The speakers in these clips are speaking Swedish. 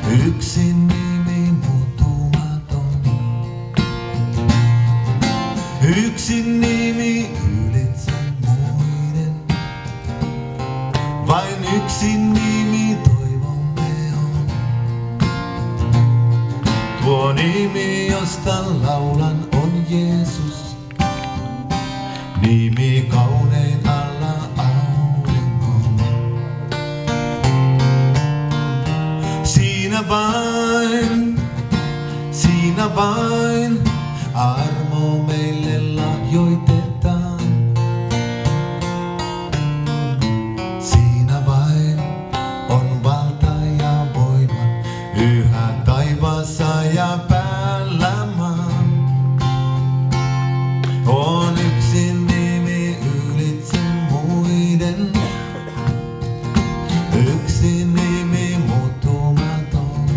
Yksin nimi muuttumaton. Yksin nimi ylitse muiden. Vain yksin nimi toivomme on. Tuo nimi, josta laulan, on Jeesus. Nimi kaunein alla auringon. Siinä vain armo meille lahjoitetaan. Siinä vain on valta ja voima yhä taivaassa ja päällä maan. On yksin nimi ylitse muiden. Yksin nimi muuttumaton.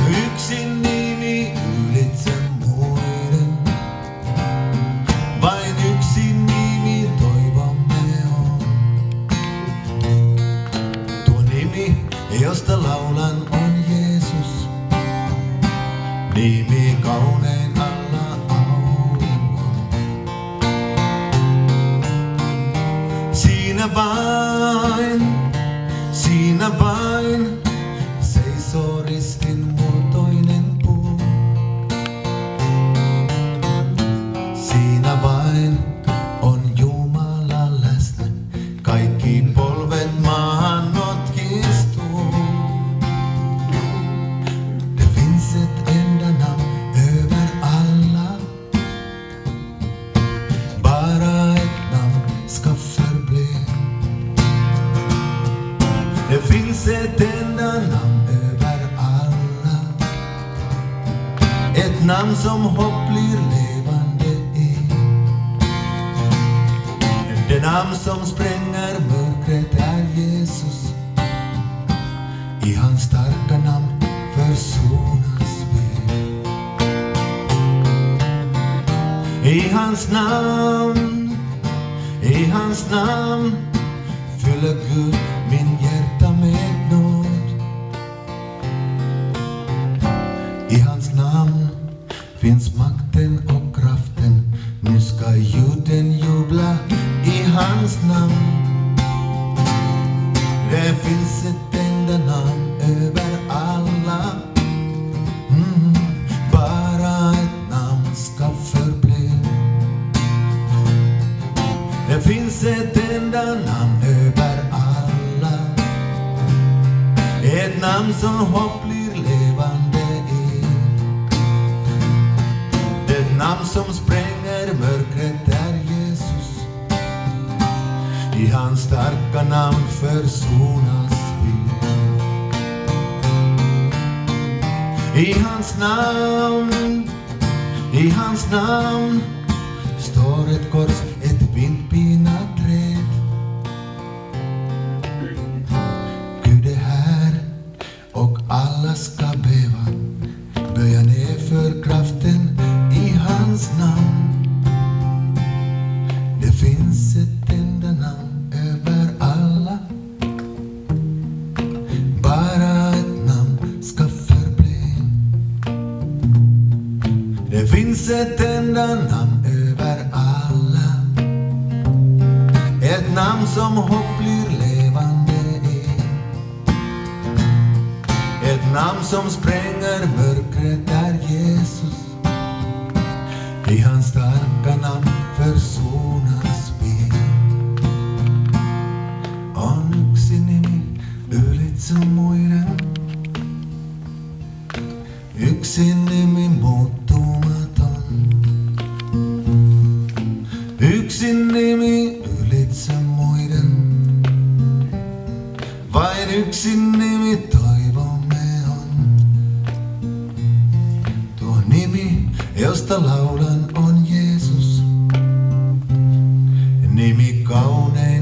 Yksin nimi ylitse muiden. Vain yksin nimi toivomme on. Tuo nimi, josta laulan, on Jeesus. Nimi kaunein alla auringon. Siinä vain seisoo ristin muotoinen puu. Siinä vain on Jumala läsnä, kaikki polvet maahan notkistuu. Det finns ett enda namn över alla, bara ett namn ska förbli. Det finns ett enda namn över alla, ett namn som hopp blir levande i. Det namn som spränger mörkret är Jesus. I hans starka namn försonas vi. I hans namn fyller Gud min hjärta med nåd. I hans namn finns makten och kraften. Nu ska jorden jubla i hans namn. Det finns ett enda namn över alla. Bara ett namn ska förbli. Det finns ett enda namn över alla, ett namn som hopp blir levande i. Det namn som spränger mörkret är Jesus. I hans starka namn försonas vi. I hans namn står ett kors, ett vindpinat träd. Gud är här och alla ska bäva, böja ner för kraften i hans namn. Det finns ett enda namn över alla, bara ett namn ska förbli. Det finns ett enda namn över alla, ett namn som hopp blir levande i. Ett namn som spränger mörkret är Jesus. I hans starka namn försonas vi. On yksin nimi ylitse muiden. Yksin nimi muuttumaton. Yksin nimi ylitse muiden. Vain yksin nimi toivomme on. Tuo nimi, josta laulan, on Jeesus. Nimi kaunein